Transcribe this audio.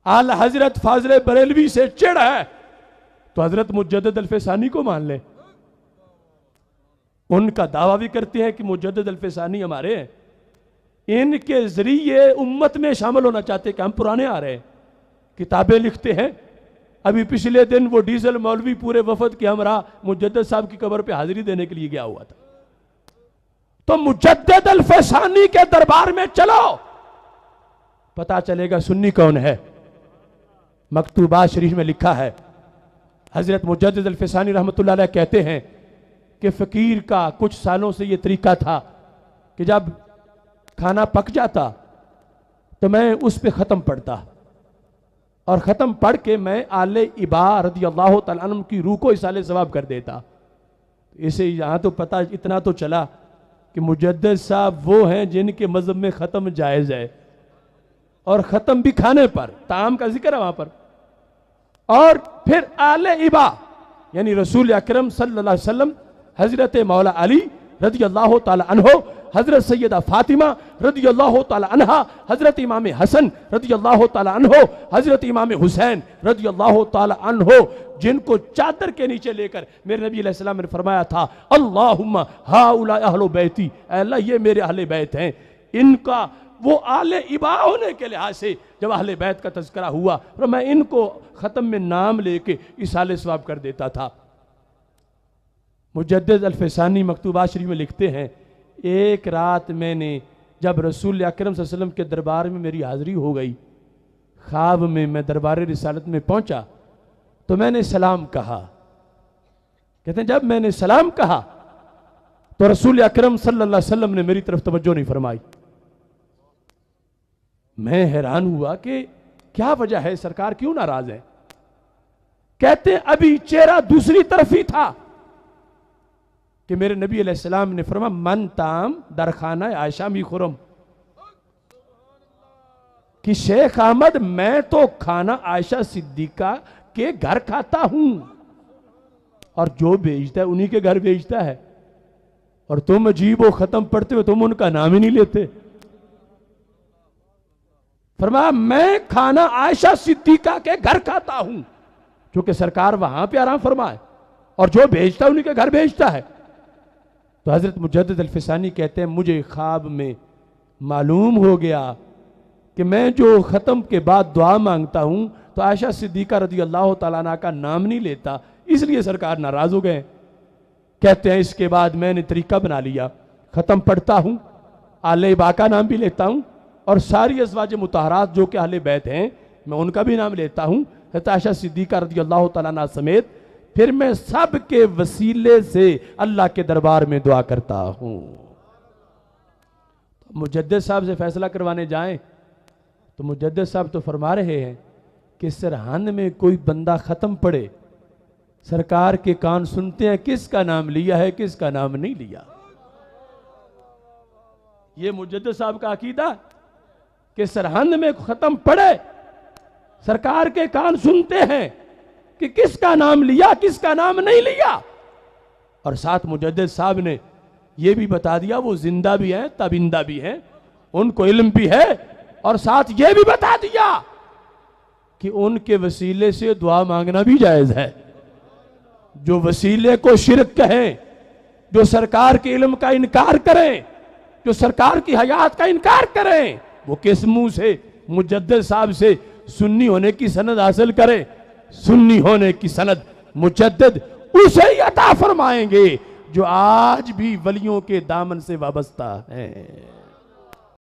आला हजरत फाजिल बरेलवी से चिढ़ है तो हजरत मुजद्दिद अल्फसानी को मान ले। उनका दावा भी करते हैं कि मुजद्दिद अल्फसानी हमारे हैं, इनके जरिए उम्मत में शामिल होना चाहते हैं कि हम पुराने आ रहे हैं, किताबें लिखते हैं। अभी पिछले दिन वो डीजल मौलवी पूरे वफद के हमरा मुजद्दिद साहब की कब्र पे हाजिरी देने के लिए गया हुआ था। तो मुजद्दिद अल्फसानी के दरबार में चलो, पता चलेगा सुन्नी कौन है। मकतूबा शरीफ में लिखा है, हजरत मुजद्दिद अल्फसानी रहमतुल्लाह अलैह कहते हैं कि फकीर का कुछ सालों से ये तरीका था कि जब खाना पक जाता तो मैं उस पे ख़त्म पढ़ता और ख़त्म पढ़ के मैं आले इबा रदियल्लाहु तआला अन्हु की रूह को इसाले सवाब कर देता। इसे यहाँ तो पता इतना तो चला कि मुजद्दिद साहब वो हैं जिनके मज़हब में ख़त्म जायज़ है, और ख़त्म भी खाने पर, ताम का जिक्र है वहाँ पर। और फिर आले इबा यानी रसूल अकरम सल्लल्लाहु अलैहि वसल्लम, हजरत मौला अली रदियल्लाहु ताला अन्हो, हजरत सैयदा फातिमा रदियल्लाहु ताला अन्हा, हजरत इमाम हसन रदियल्लाहु ताला अन्हो, हजरत इमाम हुसैन रदियल्लाहु ताला अन्हो, जिनको चादर के नीचे लेकर मेरे नबी अलैहि सलाम ने फरमाया था, अल्लाहुम्मा हाउला अहलु बैती, अल्लाह ये मेरे अहले बैत हैं। इनका वो आले इबा होने के लिहाज से जब अहले बैत का तज़किरा हुआ तो मैं इनको ख़त्म में नाम लेके इसाले सवाब कर देता था। मुजद्दिद अल्फसानी मकतूबा शरीफ में लिखते हैं, एक रात मैंने जब रसूल अकरम सल्लल्लाहु अलैहि वसल्लम के दरबार में मेरी हाज़िरी हो गई, ख्वाब में मैं दरबार रिसालत में पहुंचा तो मैंने सलाम कहा। कहते हैं जब मैंने सलाम कहा तो रसूल अकरम सल्लल्लाहु अलैहि वसल्लम ने मेरी तरफ तवज्जो नहीं फरमाई। मैं हैरान हुआ कि क्या वजह है, सरकार क्यों नाराज है। कहते अभी चेहरा दूसरी तरफ ही था कि मेरे नबी अलैहिस्सलाम ने फरमाया, मन ताम दरखाना आयशा मी खुरम, कि शेख अहमद मैं तो खाना आयशा सिद्दीका के घर खाता हूं और जो बेचता है उन्हीं के घर बेचता है, और तुम अजीब व खत्म पढ़ते हो, तुम उनका नाम ही नहीं लेते। फरमाया मैं खाना आयशा सिद्दीका के घर खाता हूं, क्योंकि सरकार वहां पे आराम फरमाए, और जो भेजता है उन्हीं के घर भेजता है। तो हजरत मुजद्दिद अल्फसानी कहते हैं मुझे ख्वाब में मालूम हो गया कि मैं जो ख़त्म के बाद दुआ मांगता हूं तो आयशा सिद्दीका रदियल्लाहु ताला अन्हा का नाम नहीं लेता, इसलिए सरकार नाराज हो गए। कहते हैं इसके बाद मैंने तरीका बना लिया, ख़त्म पढ़ता हूं, आले बा का नाम भी लेता हूं, और सारी अज़वाज मुतहरात जो कि अहले बैत हैं मैं उनका भी नाम लेता हूं, हज़रत आयशा सिद्दीका रदियल्लाहु ताला अन्हा समेत। फिर मैं सब के वसीले से अल्लाह के दरबार में दुआ करता हूं। तो मुजद्दिद साहब से फैसला करवाने जाएं तो मुजद्दिद साहब तो फरमा रहे हैं कि सरहंद में कोई बंदा ख़त्म पड़े, सरकार के कान सुनते हैं किसका नाम लिया है किसका नाम नहीं लिया। ये मुजद्दिद साहब का अकीदा कि सरहंद में ख़त्म पड़े, सरकार के कान सुनते हैं कि किसका नाम लिया किसका नाम नहीं लिया। और साथ मुजद्दिद साहब ने यह भी बता दिया वो जिंदा भी हैं तबिंदा भी हैं, उनको इल्म भी है, और साथ यह भी बता दिया कि उनके वसीले से दुआ मांगना भी जायज है। जो वसीले को शिरक कहें, जो सरकार के इल्म का इनकार करें, जो सरकार की हयात का इनकार करें, वो किस मुंह से मुजद्दिद साहब से सुन्नी होने की सनद हासिल करें। सुन्नी होने की सनद मुजद्दिद उसे ही अता फरमाएंगे जो आज भी वलियों के दामन से वाबस्ता है।